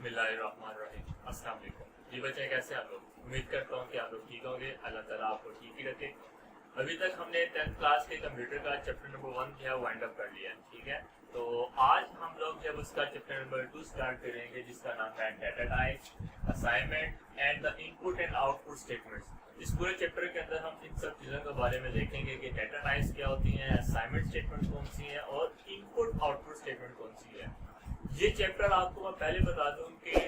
बिस्मिल्लाहिर्रहमानिर्रहीम। अस्सलाम वालेकुम। जी बच्चे कैसे आप लोग? उम्मीद करता हूँ कि आप लोग ठीक होंगे। अल्लाह ताला आपको ठीक ही रखे। अभी तक हमने 10th क्लास के कंप्यूटर का चैप्टर नंबर 1 जो है वो एंड अप कर लिया, ठीक है। तो आज हम लोग जब उसका चैप्टर नंबर 2 स्टार्ट करेंगे जिसका नाम है data types, assignment and the input and output statements. इस पूरे चैप्टर के अंदर हम इन सब चीज़ों के बारे में देखेंगे कि डाटा टाइप्स क्या होती हैं, असाइनमेंट स्टेटमेंट कौन सी है और इनपुट आउटपुट स्टेटमेंट कौन सी है। ये चैप्टर आपको मैं पहले बता दूं कि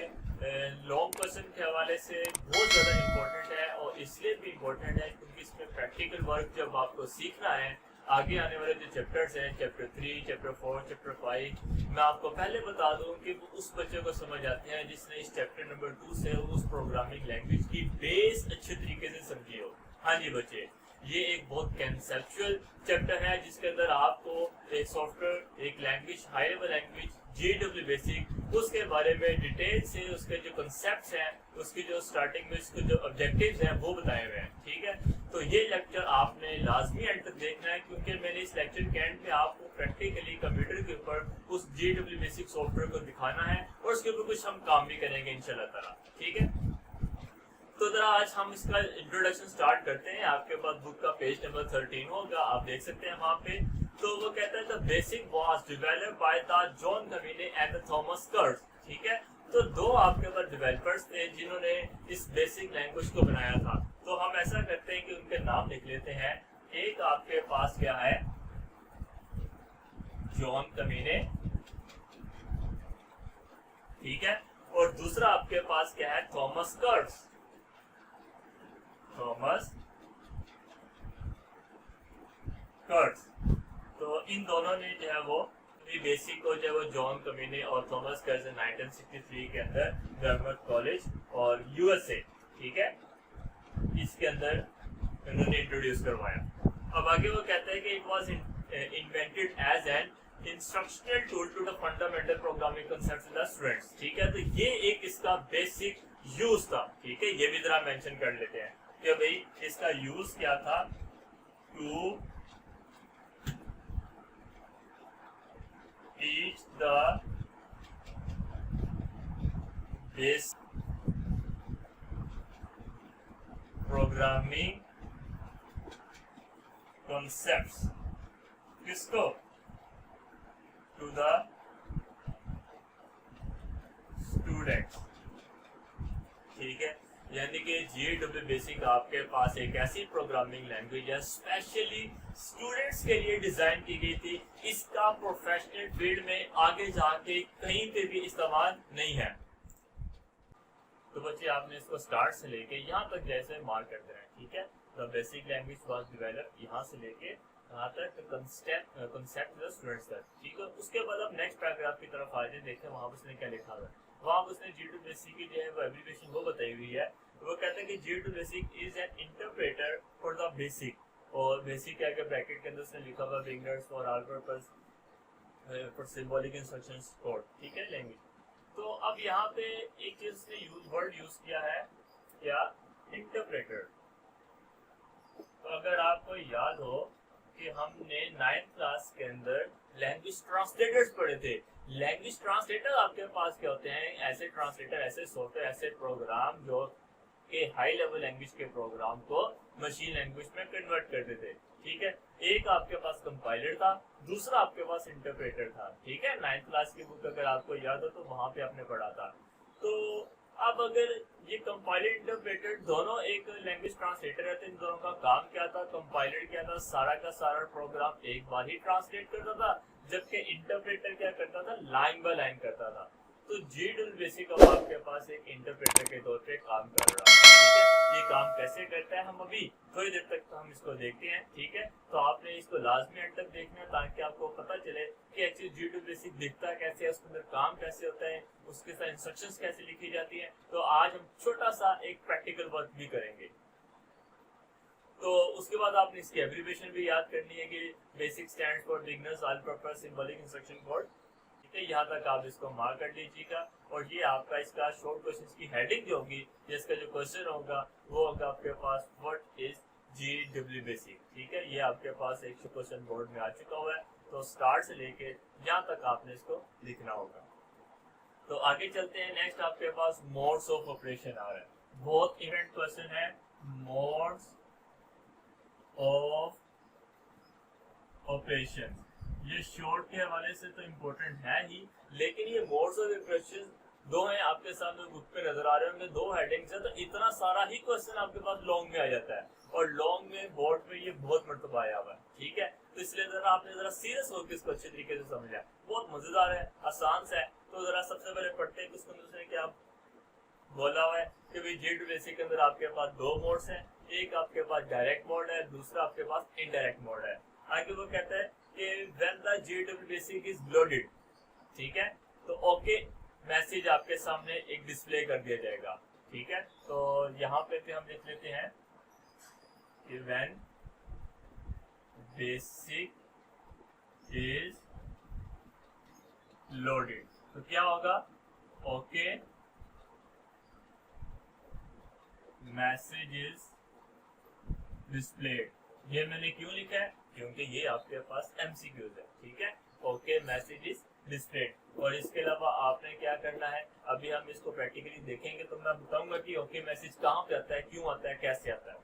लॉन्ग क्वेश्चन के हवाले से बहुत ज़्यादा इम्पोर्टेंट है और इसलिए भी इम्पोर्टेंट है क्योंकि इसमें प्रैक्टिकल वर्क जब आपको सीखना है आगे आने वाले जो चैप्टर्स हैं, चैप्टर 3, चैप्टर 4, चैप्टर 5, मैं आपको पहले बता दूं कि वो उस बच्चे को समझ आते हैं जिसने इस चैप्टर नंबर 2 से उस प्रोग्रामिंग लैंग्वेज की बेस अच्छे तरीके से समझी हो। हाँ जी बच्चे, ये एक बहुत कंसेप्चुअल चैप्टर है जिसके अंदर आपको एक सॉफ्टवेयर, एक language, high level language GW basic, उसके बारे में डिटेल से उसके जो कंसेप्ट्स हैं, उसकी जो स्टार्टिंग में उसके जो ऑब्जेक्टिव्स हैं वो बताए हुए हैं, ठीक है। तो ये लेक्चर आपने लाजमी एंड तक देखना है क्योंकि मैंने इस लेक्चर के एंड में आपको प्रैक्टिकली कंप्यूटर के ऊपर उस GW बेसिक सॉफ्टवेयर को दिखाना है और उसके ऊपर कुछ हम काम भी करेंगे इंशाल्लाह ताला, ठीक है। तो जरा आज हम इसका इंट्रोडक्शन स्टार्ट करते हैं। आपके पास बुक का पेज नंबर 13 होगा, आप देख सकते हैं वहाँ पे। तो वो कहता है the basic was developed by the John कमीने एंड द थॉमस कर्ट्स, ठीक है। तो दो आपके पास डेवलपर्स थे जिन्होंने इस बेसिक लैंग्वेज को बनाया था। तो हम ऐसा करते हैं कि उनके नाम लिख लेते हैं। एक आपके पास क्या है, जॉन कमीने, ठीक है, और दूसरा आपके पास क्या है, थॉमस कर्ट्स, थॉमस कर्ट्स। तो इन दोनों ने जो है वो बेसिक को जो है वो जॉन कमीने और थॉमस कर्ट्स 1963 के अंदर गवर्नमेंट कॉलेज और USA, ठीक है, इसके अंदर उन्होंने इंट्रोड्यूस करवाया। अब आगे वो कहता है कि it was invented as an instructional tool to the fundamental programming concepts in the students, ठीक है। तो ये एक इसका बेसिक यूज था, ठीक है। ये भी जरा मेंशन कर लेते हैं कि भाई इसका यूज क्या था, to teach the base programming concepts, किसको, टू द स्टूडेंट्स, ठीक है। यानी कि GW बेसिक आपके पास एक ऐसी प्रोग्रामिंग लैंग्वेज है स्पेशली स्टूडेंट्स के लिए डिजाइन की गई थी। इसका प्रोफेशनल फील्ड में आगे जाके कहीं पे भी इस्तेमाल नहीं है। तो बच्चे आपने इसको स्टार्ट से लेके यहाँ तक जैसे मार्क कर देना है, ठीक है। The basic language was developed, यहाँ से लेके यहाँ तक कंसेप्ट द स्टूडेंट्स तक, ठीक है। उसके बाद अब नेक्स्ट पैराग्राफ की तरफ आ जाए, देखें वहाँ उसने क्या लिखा हुआ है। वहाँ उसने GW बेसिक की जो है वो एब्रिविएशन वो बताई हुई है। वो कहते हैं कि GW basic is an interpreter for the basic, और बेसिक क्या है ब्रैकेट के अंदर उसने लिखा हुआ beginners for all purpose for symbolic instructions code, ठीक है, लैंग्वेज। तो अब यहाँ पे एक चीज उसने वर्ड यूज किया है, क्या, इंटरप्रेटर। तो अगर आपको याद हो कि हमने 9th क्लास के अंदर लैंग्वेज ट्रांसलेटर्स पढ़े थे। लैंग्वेज ट्रांसलेटर आपके पास क्या होते हैं, ऐसे ट्रांसलेटर, ऐसे सॉफ्टवेयर, ऐसे प्रोग्राम जो के हाई लेवल लैंग्वेज के प्रोग्राम को मशीन लैंग्वेज में कन्वर्ट करते थे, ठीक है। एक आपके पास कंपाइलर था, दूसरा आपके पास इंटरप्रेटर था, ठीक है। 9th क्लास की बुक अगर आपको याद हो तो वहां पे आपने पढ़ा था। तो अब अगर ये कंपाइलर इंटरप्रेटर दोनों एक लैंग्वेज ट्रांसलेटर है तो इन दोनों का काम क्या था, कंपाइलर क्या था, सारा का सारा प्रोग्राम एक बार ही ट्रांसलेट करता था, जबकि इंटरप्रेटर क्या करता था, लाइन बाय लाइन करता था। तो GW बेसिक अब आपके पास एक इंटरप्रेटर के तौर पे काम कर रहा है, ठीक है। ये काम कैसे करता है हम अभी थोड़ी देर तक तो हम इसको देखते हैं, ठीक है। तो आपने इसको लाजमी एंड तक देखना है ताकि आपको पता चले कि एक्चुअली GW बेसिक दिखता कैसे है, उसके अंदर काम कैसे होता है, उसके साथ इंस्ट्रक्शंस कैसे लिखी जाती है। तो आज हम छोटा सा एक प्रैक्टिकल वर्क भी करेंगे। तो उसके बाद आपने इसकी एब्रिविएशन भी याद करनी है कि basic stands for beginners all purpose symbolic instruction code, ठीक है। यहाँ तक आप इसको मार्क कर लीजिएगा। और ये आपका इसका शॉर्ट क्वेश्चन की हेडिंग जो होगी, जिसका जो क्वेश्चन होगा वो होगा आपके पास व्हाट इज GW बेसिक, ठीक है। ये आपके पास एक क्वेश्चन बोर्ड में आ चुका हुआ है। तो स्टार्ट से लेके यहाँ तक आपने इसको लिखना होगा। तो आगे चलते हैं। नेक्स्ट आपके पास मोड्स ऑफ ऑपरेशन आ रहा है, बहुत इंपॉर्टेंट क्वेश्चन है। मोड्स ऑफ ऑपरेशन, ये शॉर्ट के हवाले से तो इम्पोर्टेंट है ही, लेकिन ये मोड्स ऑफ ऑपरेशन दो हैं आपके सामने बुक पे नजर आ रहे होंगे, दो हेडिंग्स है, तो इतना सारा ही क्वेश्चन आपके पास लॉन्ग में आ जाता है, और लॉन्ग में बोर्ड में ये बहुत मरतबा आया हुआ है, ठीक है। तो इसलिए जरा आपने जरा सीरियस होकर इसको अच्छे तरीके से समझा, बहुत मजेदार है, आसान सा है। तो जरा सबसे पहले पढ़ते हैं उसके अंदर क्या बोला हुआ है कि भाई J2 बेसिक के अंदर आपके पास दो मोड्स हैं, एक आपके पास डायरेक्ट मोड है, दूसरा आपके पास इनडायरेक्ट मोड है। आगे वो कहता है कि when the J2 basic is loaded, ठीक है, तो ओके मैसेज आपके सामने एक डिस्प्ले कर दिया जाएगा, ठीक है। तो यहाँ पे हम देख लेते हैं कि व्हेन बेसिक इज लोडेड तो क्या होगा, ओके मैसेज इज डिस्प्लेड। ये मैंने क्यों लिखा है, क्योंकि ये आपके पास MCQs है, ठीक है। Okay message is displayed. और इसके अलावा आपने क्या करना है, अभी हम इसको प्रैक्टिकली देखेंगे तो मैं बताऊंगा कि ओके मैसेज कहाँ पे आता है, क्यों आता है, कैसे आता है।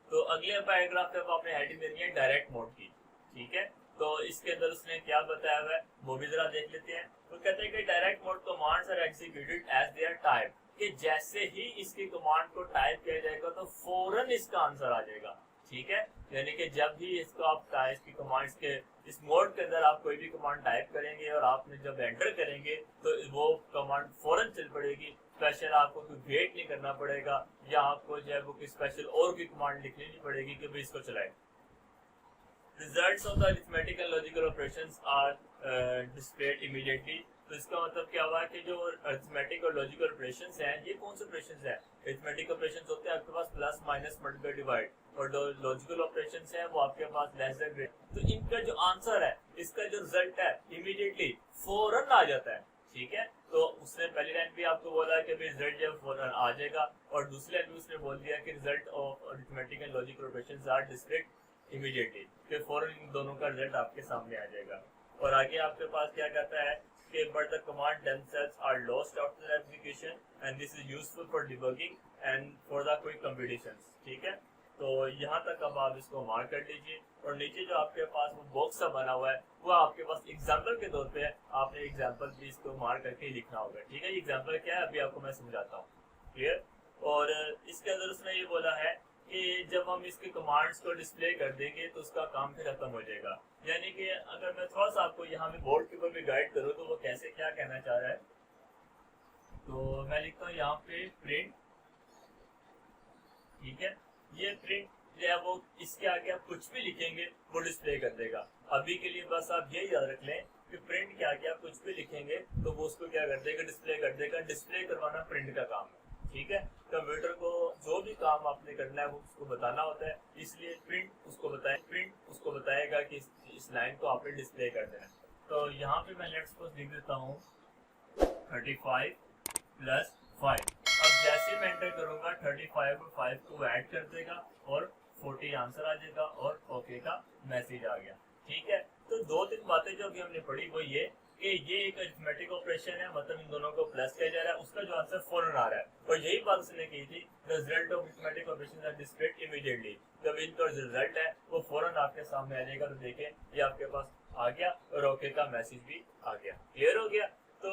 तो अगले पैराग्राफ पे आपने हेडिंग देनी है डायरेक्ट मोड की, ठीक है। तो इसके अंदर उसने क्या बताया हुआ है वो भी जरा देख लेते हैं। तो कहते हैं कि direct mode commands are executed as they are type, कि जैसे ही इसकी कमांड को टाइप किया जाएगा तो फौरन इसका आंसर आ जाएगा, ठीक है। यानी कि जब भी इसको आप इसकी कमांड्स के इस मोड के अंदर आप कोई भी कमांड टाइप करेंगे और आपने जब एंटर करेंगे तो वो कमांड फौरन चल पड़ेगी, स्पेशल आपको कोई वेट नहीं करना पड़ेगा, या आपको जो है वो कोई स्पेशल और भी कमांड लिखनी नहीं पड़ेगी कि भाई इसको चलाए। Results of the arithmetic and logical operations are displayed immediately। तो इसका मतलब क्या हुआ कि जो अरिथमेटिक और लॉजिकल ऑपरेशंस हैं, ये कौन से ऑपरेशंस हैं? अरिथमेटिक ऑपरेशंस होते हैं आपके पास प्लस माइनस मल्टीप्लाई डिवाइड, और जो लॉजिकल ऑपरेशंस हैं वो आपके पास लेस देन ग्रेटर। तो इनका जो आंसर है, इसका जो रिजल्ट है, इमीडिएटली फौरन आ जाता है, ठीक है। तो उसने पहली लाइन भी आपको बोला कि भाई रिजल्ट जब फौरन आ जाएगा, और दूसरी लाइन में उसने बोल दिया कि result of arithmetic and logical operations are displayed immediately, कि फौरन इन दोनों का रिजल्ट आपके सामने आ जाएगा। और आगे आपके पास क्या कहता है कि but the command themselves are lost after the execution and this is useful for debugging and for the quick computations, ठीक है। तो यहाँ तक अब आप इसको मार्क कर लीजिए, और नीचे जो आपके पास वो बॉक्स सा बना हुआ है वो आपके पास एग्जाम्पल के तौर पे है, आपने एग्जाम्पल भी इसको मार्क करके लिखना होगा, ठीक है। एग्जाम्पल क्या है अभी आपको मैं समझाता हूँ, क्लियर। और इसके अंदर उसने ये बोला है कि जब हम इसके कमांड्स को डिस्प्ले कर देंगे तो उसका काम फिर खत्म हो जाएगा। यानी कि अगर मैं थोड़ा सा आपको यहाँ पे बोर्ड के ऊपर भी गाइड करूँ तो वो कैसे क्या कहना चाह रहा है, तो मैं लिखता हूँ यहाँ पे प्रिंट, ठीक है। ये प्रिंट जो है वो इसके आगे आप कुछ भी लिखेंगे वो डिस्प्ले कर देगा। अभी के लिए बस आप ये याद रख लें कि प्रिंट के आगे आप कुछ भी लिखेंगे तो वो उसको क्या कर देगा, डिस्प्ले कर देगा। डिस्प्ले करवाना प्रिंट का काम है, ठीक है। कंप्यूटर को जो भी काम आपने करना है वो उसको बताना होता है, इसलिए प्रिंट उसको बताएगा कि इस लाइन को आपने डिस्प्ले कर देना है। तो यहाँ पे मैं लेट्स सपोज लिख देता हूँ 35 + 5। अब जैसे मैं एंटर करूंगा 35 और 5 को ऐड कर देगा और 40 आंसर आ जाएगा और ओके का मैसेज आ गया, ठीक है। तो दो तीन बातें जो अभी हमने पढ़ी वो ये कि ये एक अरिथमेटिक ऑपरेशन है, मतलब इन दोनों को प्लस किया जा रहा है, उसका जो आंसर फौरन आ रहा है। और यही बात उसने की थी, the result of arithmetic operation are displayed immediately. जब इनका जो रिजल्ट है वो फौरन आपके सामने आ जाएगा। तो देखें ये आपके पास आ गया और ओके का मैसेज भी आ गया, क्लियर हो गया। तो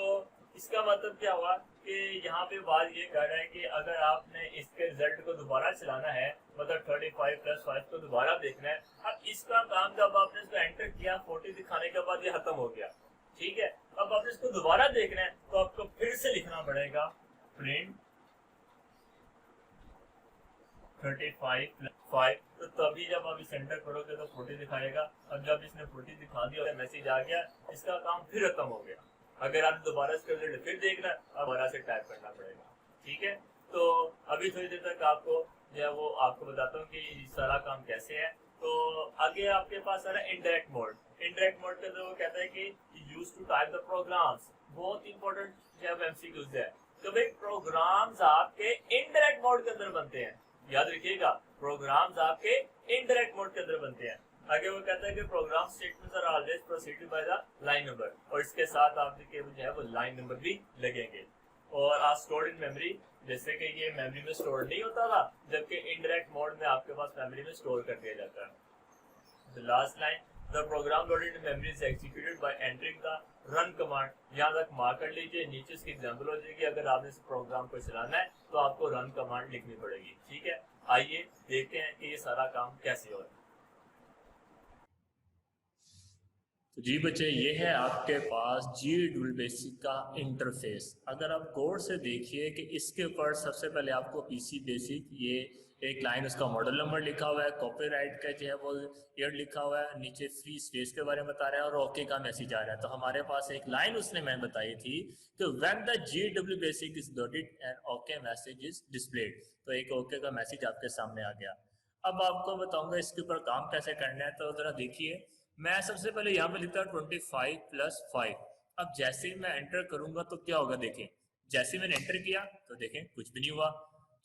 इसका मतलब क्या हुआ कि यहाँ पे बात ये कर रहा है कि अगर आपने इसके रिजल्ट को दोबारा चलाना है, मतलब 35 + 5 को दोबारा देखना है, अब इसका काम जब आपने इसको एंटर किया 40 दिखाने के बाद ये खत्म हो गया, ठीक है। अब आपने इसको दोबारा देखना है तो आपको फिर से लिखना पड़ेगा प्रिंट 35 + 5। तो तभी जब आप इस एंटर करोगे तो 40 दिखाएगा। अब जब इसने 40 दिखा दिया और मैसेज आ गया, इसका काम फिर खत्म हो गया। अगर आपने दोबारा इसका रिजल्ट फिर देखना है, अब दोबारा से टाइप करना पड़ेगा, ठीक है। तो अभी थोड़ी देर तक आपको जो है वो आपको बताता हूँ कि सारा काम कैसे है। तो आगे आपके पास आ रहा है इनडायरेक्ट मोड। इनडायरेक्ट मोड के अंदर वो कहता है कि use to type the programs. बहुत इंपॉर्टेंट जो है एमसीक्यूज है। तो भाई प्रोग्राम्स आपके इनडायरेक्ट मोड के अंदर बनते हैं, याद रखिएगा, प्रोग्राम्स आपके इनडायरेक्ट मोड के अंदर बनते हैं। आगे वो कहता है कि program statements are always proceeded by the line number, और इसके साथ आपके जो है वो लाइन नंबर भी लगेंगे। और आर स्टोर्ड इन मेमोरी, जैसे कि ये मेमोरी में स्टोर नहीं होता था, जबकि इनडायरेक्ट मोड में आपके पास मेमोरी में स्टोर कर दिया जाता है। The last line, the program loaded in memory is executed by entering the run command. यहाँ तक मार्क कर लीजिए, नीचे इसकी एग्जांपल हो जाएगी। अगर आपने इस प्रोग्राम को चलाना है तो आपको रन कमांड लिखनी पड़ेगी। ठीक है, आइए देखते हैं कि ये सारा काम कैसे हो रहा है। तो जी बच्चे, ये है आपके पास GDB बेसिक का इंटरफेस। अगर आप गौर से देखिए कि इसके ऊपर सबसे पहले आपको PC बेसिक, ये एक लाइन उसका मॉडल नंबर लिखा हुआ है, कॉपीराइट का जो है वो ईयर लिखा हुआ है, नीचे फ्री स्पेस के बारे में बता रहा है और ओके का मैसेज आ रहा है। तो हमारे पास एक लाइन उसने मैं बताई थी कि when the GDB basic is loaded and okay message is displayed, तो एक ओके का मैसेज आपके सामने आ गया। अब आपको बताऊंगा इसके ऊपर काम कैसे करना है। तो जरा देखिए, मैं सबसे पहले यहाँ पे लिखता हूँ 25+5। अब जैसे ही मैं एंटर करूंगा तो क्या होगा, देखें। जैसे मैंने एंटर किया तो देखें कुछ भी नहीं हुआ।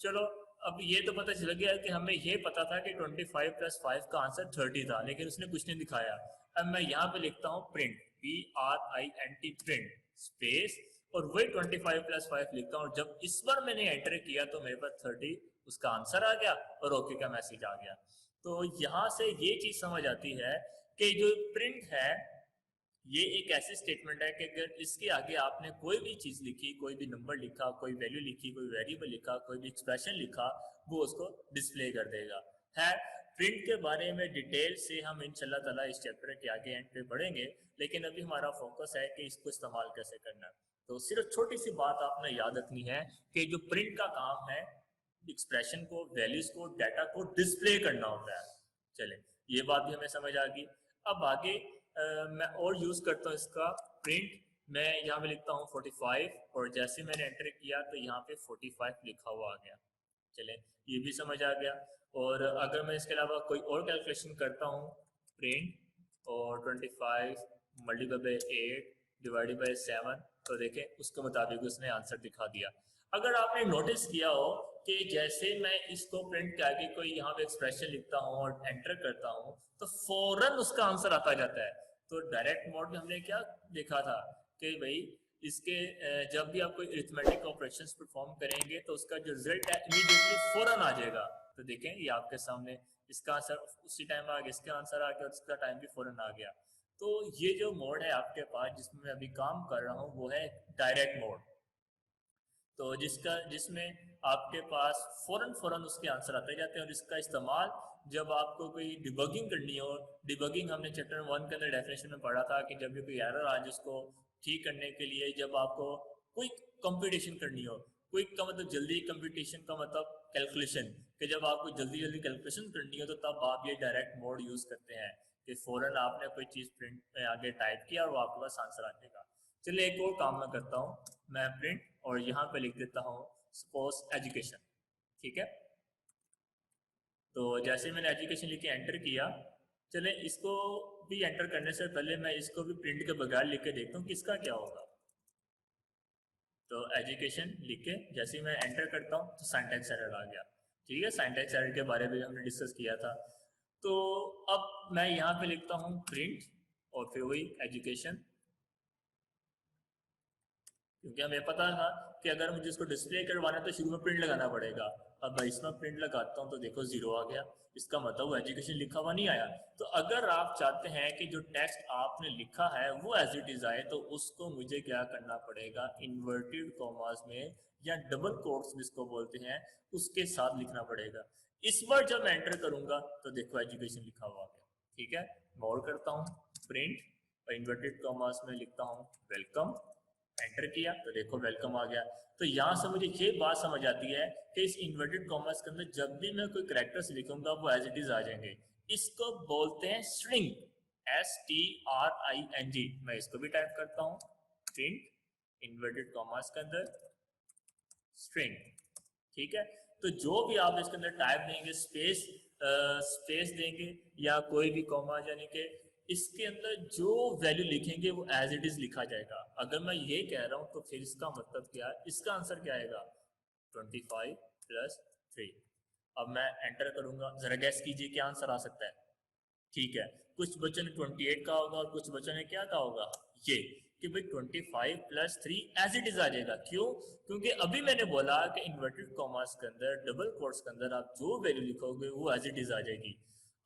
चलो, अब ये तो पता चल गया कि हमें ये पता था कि 25+5 का आंसर 30 था, लेकिन उसने कुछ नहीं दिखाया। अब मैं यहाँ पे लिखता हूँ प्रिंट, PRINT, प्रिंट स्पेस, और वही 25+5 लिखता हूँ। जब इस बार मैंने एंटर किया तो मेरे पास 30 उसका आंसर आ गया और ओके का मैसेज आ गया। तो यहाँ से ये चीज समझ आती है कि जो प्रिंट है ये एक ऐसी स्टेटमेंट है कि अगर इसके आगे आपने कोई भी चीज लिखी, कोई भी नंबर लिखा, कोई वैल्यू लिखी, कोई वेरिएबल लिखा, कोई भी एक्सप्रेशन लिखा, वो उसको डिस्प्ले कर देगा। है प्रिंट के बारे में डिटेल से हम इंशाल्लाह ताला इस चैप्टर के आगे एंड पे पढ़ेंगे, लेकिन अभी हमारा फोकस है कि इसको इस्तेमाल कैसे करना है। तो सिर्फ छोटी सी बात आपने याद रखनी है कि जो प्रिंट का काम है, एक्सप्रेशन को, वैल्यूज को, डाटा को डिस्प्ले करना होता है। चले, ये बात भी हमें समझ आ गई। अब आगे मैं और यूज करता हूँ इसका प्रिंट। मैं यहाँ पे लिखता हूँ 45, और जैसे मैंने एंटर किया तो यहाँ पे 45 लिखा हुआ आ गया। चले, ये भी समझ आ गया। और अगर मैं इसके अलावा कोई और कैलकुलेशन करता हूँ, प्रिंट और 25 मल्टीप्लाई बाई 8 डिवाइडेड बाई 7, तो देखें उसके मुताबिक उसने आंसर दिखा दिया। अगर आपने नोटिस किया हो कि जैसे मैं इसको प्रिंट के आगे कोई यहाँ पे एक्सप्रेशन लिखता हूँ और एंटर करता हूँ तो फौरन उसका आंसर आता जाता है। तो डायरेक्ट मोड में हमने क्या देखा था कि भाई इसके जब भी आप कोई अरिथमेटिक ऑपरेशंस परफॉर्म करेंगे तो उसका जो रिजल्ट है इमीडिएटली फौरन आ जाएगा। तो देखें ये आपके सामने इसका आंसर उसी टाइम आ गया, इसका आंसर आ गया और इसका टाइम भी फौरन आ गया। तो ये जो मोड है आपके पास जिसमें मैं अभी काम कर रहा हूँ वो है डायरेक्ट मोड। तो जिसमें आपके पास फौरन फौरन उसके आंसर आते जाते हैं। और इसका इस्तेमाल जब आपको कोई डिबगिंग करनी हो, डिबगिंग हमने चैप्टर 1 के अंदर डेफिनेशन में पढ़ा था कि जब भी कोई एरर आ जाए उसको ठीक करने के लिए, जब आपको क्विक कंप्यूटेशन करनी हो, क्विक का मतलब जल्दी, कंप्यूटेशन का मतलब कैलकुलेशन, कि जब आपको जल्दी जल्दी कैलकुलेशन करनी हो तो तब आप ये डायरेक्ट मोड यूज करते हैं कि फौरन आपने कोई चीज प्रिंट में आगे टाइप किया और वो आपके पास आंसर आ जाएगा। चलिए एक और काम मैं करता हूँ, मैं प्रिंट और यहाँ पे लिख देता हूँ सपोज एजुकेशन। ठीक है, तो जैसे मैंने एजुकेशन लिख के एंटर किया, चले इसको भी एंटर करने से पहले मैं इसको भी प्रिंट के बगैर लिख के देखता हूँ किसका क्या होगा। तो एजुकेशन लिख के जैसे ही मैं एंटर करता हूँ तो सिंटैक्स एरर आ गया। ठीक है, सिंटैक्स एरर के बारे में हमने डिस्कस किया था। तो अब मैं यहाँ पे लिखता हूँ प्रिंट और फिर वही एजुकेशन, क्योंकि हमें पता था कि अगर मुझे इसको डिस्प्ले करवाना है तो शुरू में प्रिंट लगाना पड़ेगा। अब मैं इसमें प्रिंट लगाता हूँ तो देखो 0 आ गया, इसका मतलब वो एजुकेशन लिखा हुआ नहीं आया। तो अगर आप चाहते हैं कि जो टेक्स्ट आपने लिखा है वो एज इट इज आए तो उसको मुझे क्या करना पड़ेगा, इन्वर्टेड कॉमास में या डबल कोट्स जिसको बोलते हैं उसके साथ लिखना पड़ेगा। इस बार जब मैं एंटर करूंगा तो देखो एजुकेशन लिखा हुआ आ गया। ठीक है, मैं करता हूँ प्रिंट और इन्वर्टेड कॉमास में लिखता हूँ वेलकम, एंटर किया तो देखो वेलकम आ गया। तो यहाँ से मुझे ये बात समझ आती है कि इस इन्वर्टेड कॉमर्स के अंदर जब भी मैं कोई कैरेक्टर्स लिखूंगा वो एज इट इज आ जाएंगे। इसको बोलते हैं स्ट्रिंग, STRING। मैं इसको भी टाइप करता हूँ, प्रिंट इन्वर्टेड कॉमर्स के अंदर स्ट्रिंग। ठीक है, तो जो भी आप इसके अंदर टाइप देंगे, स्पेस देंगे या कोई भी कॉमा, यानी कि इसके अंदर जो वैल्यू लिखेंगे वो एज इट इज लिखा जाएगा। अगर मैं ये कह रहा हूं तो फिर इसका मतलब क्या है, इसका आंसर क्या आएगा 25+3। अब मैं एंटर करूंगा, जरा गैस कीजिए क्या आंसर आ सकता है। ठीक है, कुछ बच्चों ने 28 का होगा और कुछ बच्चों ने क्या का होगा, ये कि भाई 25 प्लस 3 एज इट इज आ जाएगा। क्यों? क्योंकि अभी मैंने बोला कि इन्वर्टेड कॉमर्स के अंदर डबल कोट्स के अंदर आप जो वैल्यू लिखोगे वो एज इट इज आ जाएगी।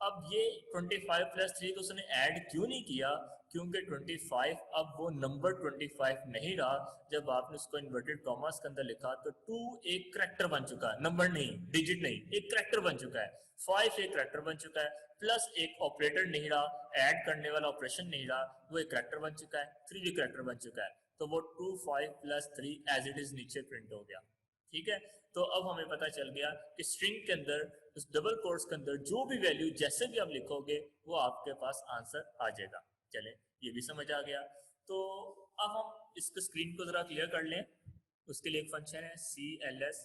अब ये 25 प्लस 3 को उसने ऐड क्यों नहीं किया? क्योंकि 25 अब वो नंबर 25 नहीं रहा। जब आपने उसको इन्वर्टेड कॉमर्स के अंदर लिखा तो 2 एक करेक्टर बन चुका है, नंबर नहीं, डिजिट नहीं, एक करेक्टर बन चुका है। 5 एक करेक्टर बन चुका है, प्लस एक ऑपरेटर नहीं रहा, ऐड करने वाला ऑपरेशन नहीं रहा, वो एक करेक्टर बन चुका है, 3 भी करेक्टर बन चुका है। तो वो 2 5 प्लस 3 एज इट इज नीचे प्रिंट हो गया। ठीक है, तो अब हमें पता चल गया कि स्ट्रिंग के अंदर, उस डबल कोट्स के अंदर जो भी वैल्यू जैसे भी आप लिखोगे वो आपके पास आंसर आ जाएगा। चले, ये भी समझ आ गया। तो अब हम इसको स्क्रीन को जरा क्लियर कर लें। उसके लिए एक फंक्शन है CLS,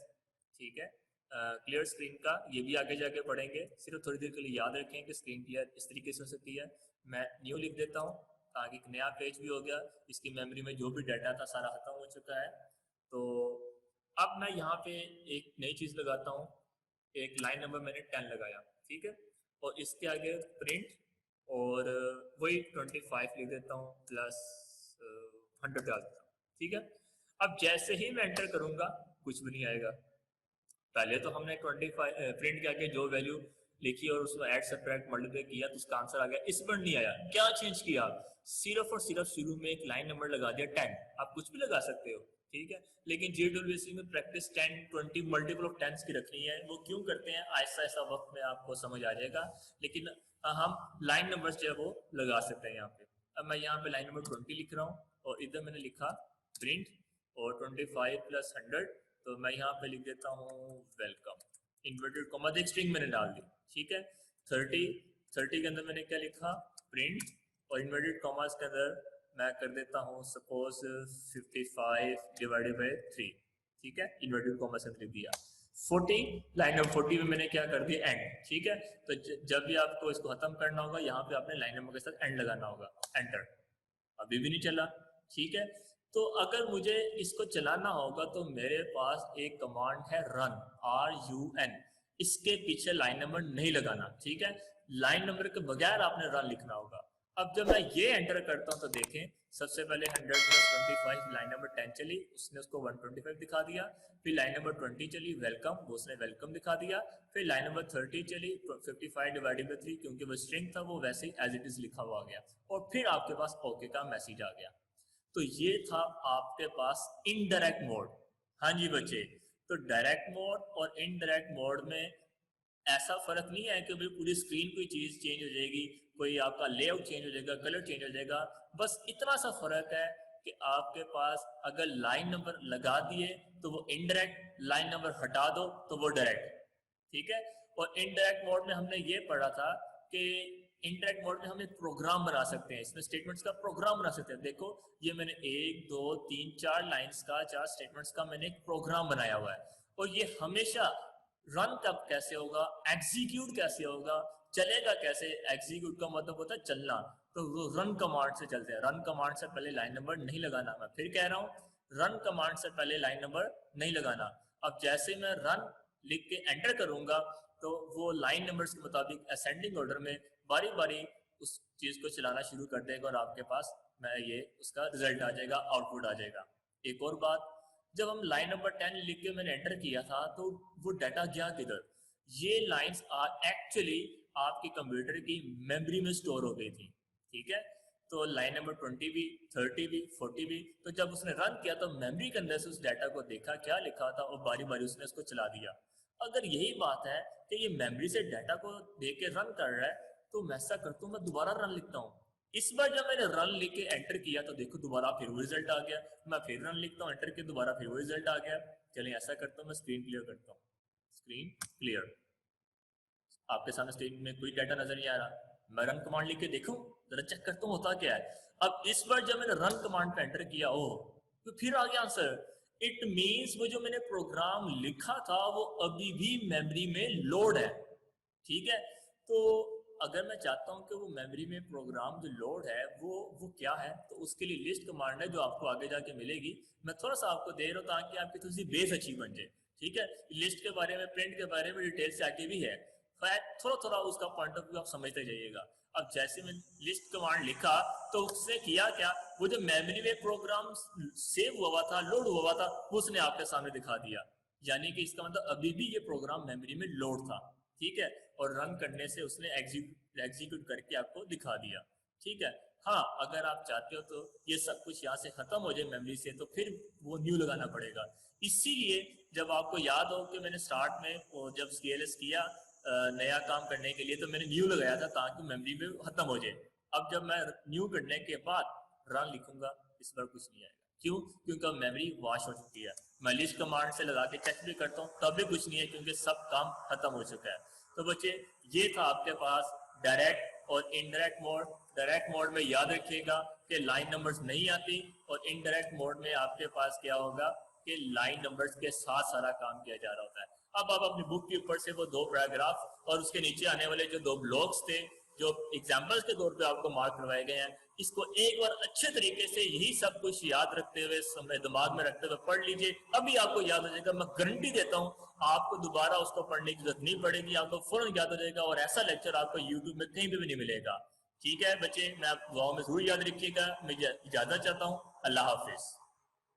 ठीक है, क्लियर स्क्रीन का, ये भी आगे जाके पढ़ेंगे। सिर्फ थोड़ी देर के लिए याद रखें कि स्क्रीन क्लियर इस तरीके से हो सकती है। मैं न्यू लिख देता हूँ ताकि एक नया पेज भी हो गया, इसकी मेमोरी में जो भी डाटा था सारा खत्म हो चुका है। तो अब मैं यहाँ पे एक नई चीज लगाता हूँ, एक लाइन नंबर मैंने 10 लगाया, ठीक है, और इसके आगे प्रिंट, और वही 25 लिख देता हूँ प्लस 100 डाल देता हूँ। ठीक है, अब जैसे ही मैं एंटर करूंगा कुछ भी नहीं आएगा। पहले तो हमने 25 प्रिंट के आगे जो वैल्यू लिखी और उसको ऐड सब्ट्रैक्ट मल्टीप्लाई किया तो उसका आंसर आ गया। इस पर नहीं आया, क्या चेंज किया? सिर्फ और सिर्फ शुरू में एक लाइन नंबर लगा दिया 10। आप कुछ भी लगा सकते हो, ठीक है, लेकिन JWC में प्रैक्टिस 10 20 मल्टीपल ऑफ 10 की रखनी है। वो क्यों करते हैं ऐसा ऐसा वक्त में आपको समझ आ जाएगा, लेकिन हम लाइन नंबर जो है वो लगा सकते हैं यहाँ पे। अब मैं यहाँ पे लाइन नंबर 20 लिख रहा हूँ और इधर मैंने लिखा प्रिंट और 25 प्लस 100, तो मैं यहाँ पे लिख देता हूँ वेलकम, इन्वर्टेड कॉमा, एक स्ट्रिंग मैंने डाल दी। ठीक है, 30 के अंदर मैंने क्या लिखा, प्रिंट, और इन्वर्टेड कॉमास के अंदर मैं कर देता हूँ सपोज 55 डिवाइडेड बाय 3। ठीक है, इन्वर्टेड कॉमा से लिख दिया। 40, लाइन नंबर 40 में मैंने क्या कर दिया, एंड। ठीक है, तो जब भी आपको इसको खत्म करना होगा यहाँ पे आपने लाइन नंबर के साथ एंड लगाना होगा, एंटर। अभी भी नहीं चला। ठीक है, तो अगर मुझे इसको चलाना होगा तो मेरे पास एक कमांड है रन, RUN, इसके पीछे लाइन नंबर नहीं लगाना। ठीक है, लाइन नंबर के बगैर आपने रन लिखना होगा। अब जब मैं ये एंटर करता हूं तो देखें, सबसे पहले 100 प्लस 25 लाइन नंबर 10 चली, उसने उसको 125 दिखा दिया। फिर लाइन नंबर 20 चली वेलकम, वो उसने वेलकम दिखा दिया। फिर लाइन नंबर 30 चली 55 डिवाइडेड बाय 3, क्योंकि वो स्ट्रिंग था वो वैसे ही एज इट इज लिखा हुआ आ गया, और फिर आपके पास ओके का मैसेज आ गया। तो ये था आपके पास इनडायरेक्ट मोड। हाँ जी बच्चे, तो डायरेक्ट मोड और इनडायरेक्ट मोड में ऐसा फर्क नहीं है कि भाई पूरी स्क्रीन कोई चीज चेंज हो जाएगी, कोई आपका लेआउट चेंज हो जाएगा, कलर चेंज हो जाएगा। बस इतना सा फर्क है कि आपके पास अगर लाइन नंबर लगा दिए तो वो इनडायरेक्ट, लाइन नंबर हटा दो तो वो डायरेक्ट। ठीक है, और इनडायरेक्ट मोड में हमने ये पढ़ा था कि इनडायरेक्ट मोड में हम एक प्रोग्राम बना सकते हैं, इसमें स्टेटमेंट्स का प्रोग्राम बना सकते हैं। देखो ये मैंने 1 2 3 4 लाइंस का, 4 स्टेटमेंट्स का मैंने एक प्रोग्राम बनाया हुआ है, और ये हमेशा रन कब कैसे होगा, एग्जीक्यूट कैसे होगा, चलेगा कैसे। एग्जीक्यूट का मतलब होता है चलना, तो वो रन कमांड से चलते हैं। रन कमांड से पहले लाइन नंबर नहीं लगाना। मैं फिर कह रहा हूँ, रन कमांड से पहले लाइन नंबर नहीं लगाना। अब जैसे मैं रन लिख के एंटर करूंगा तो वो लाइन नंबर्स के मुताबिक असेंडिंग ऑर्डर में बारी बारी उस चीज को चलाना शुरू कर देगा, और आपके पास मैं ये उसका रिजल्ट आ जाएगा, आउटपुट आ जाएगा। एक और बात, जब हम लाइन नंबर 10 लिख के मैंने एंटर किया था तो वो डाटा गया किधर? ये लाइंस आर एक्चुअली आपके कंप्यूटर की मेमोरी में स्टोर हो गई थी। ठीक है, तो लाइन नंबर 20 भी, 30 भी, 40 भी, तो जब उसने रन किया तो मेमोरी के अंदर से उस डाटा को देखा क्या लिखा था और बारी बारी उसने उसको चला दिया। अगर यही बात है कि ये मेमोरी से डाटा को देख के रन कर रहा है, तो मैं ऐसा करता हूँ, मैं दोबारा रन लिखता हूँ। इस बार जब मैंने रन लिख के एंटर किया तो देखो दोबारा फिर वो रिजल्ट आ गया। मैं फिर रन लिखता हूँ, एंटर के दोबारा फिर वो रिजल्ट आ गया। चलिए ऐसा करता हूँ, मैं स्क्रीन क्लियर करता हूँ। स्क्रीन क्लियर, आपके सामने स्क्रीन में कोई डाटा नजर नहीं आ रहा। मैं रन कमांड लिख के देखूं, जरा चेक करता हूँ होता क्या है। अब इस बार जब मैंने रन कमांड पे एंटर किया, ओ तो फिर आ गया आंसर। इट मींस वो जो मैंने प्रोग्राम लिखा था वो अभी भी मेमोरी में लोड है। ठीक है, तो अगर मैं चाहता हूं कि वो मेमोरी में प्रोग्राम जो लोड है वो क्या है, तो उसके लिए लिस्ट कमांड है जो आपको आगे जाके मिलेगी। मैं थोड़ा सा आपको दे रहा हूं ताकि आपकी थोड़ी सी बेस अच्छी बन जाए। ठीक है, लिस्ट के बारे में, प्रिंट के बारे में डिटेल से आगे भी है, थोड़ा थोड़ा उसका पॉइंट ऑफ व्यू आप समझते जाइएगा। अब जैसे मैंने लिस्ट कमांड लिखा तो उसने किया क्या, वो जो मेमोरी में प्रोग्राम सेव हुआ था, लोड हुआ था, वो उसने आपके सामने दिखा दिया। यानी कि इसका मतलब अभी भी ये प्रोग्राम मेमोरी में लोड था, ठीक है, और रन करने से उसने एग्जीक्यूट करके आपको दिखा दिया, ठीक है। हाँ, अगर आप चाहते हो तो ये सब कुछ यहाँ से खत्म हो जाए मेमोरी से, तो फिर वो न्यू लगाना पड़ेगा। इसीलिए जब आपको याद हो कि मैंने स्टार्ट में जब CLS किया नया काम करने के लिए, तो मैंने न्यू लगाया था ताकि मेमोरी में खत्म हो जाए। अब जब मैं न्यू करने के बाद रन लिखूंगा, इस बार कुछ नहीं आएगा। क्यों? क्योंकि अब मेमोरी वॉश हो चुकी है। मैं लिस्ट कमांड से लगा के चेक भी करता हूँ तब भी कुछ नहीं है, क्योंकि सब काम खत्म हो चुका है। तो बच्चे, ये था आपके पास डायरेक्ट और इनडायरेक्ट मोड। डायरेक्ट मोड में याद रखिएगा कि लाइन नंबर्स नहीं आती, और इनडायरेक्ट मोड में आपके पास क्या होगा कि लाइन नंबर्स के साथ सारा काम किया जा रहा होता है। अब आप अपनी बुक के ऊपर से वो 2 पैराग्राफ और उसके नीचे आने वाले जो 2 ब्लॉक्स थे, जो एग्जाम्पल्स के तौर पे आपको मार्क करवाए गए हैं, इसको एक बार अच्छे तरीके से यही सब कुछ याद रखते हुए, समय दिमाग में रखते हुए पढ़ लीजिए। अभी आपको याद हो जाएगा, मैं गारंटी देता हूँ आपको दोबारा उसको पढ़ने की जरूरत नहीं पड़ेगी, आपको फौरन याद हो जाएगा, और ऐसा लेक्चर आपको यूट्यूब में कहीं भी नहीं मिलेगा। ठीक है बच्चे, मैं आप दुआओं में जरूर याद रखिएगा। मैं इजाजत चाहता हूँ। अल्लाह हाफिज।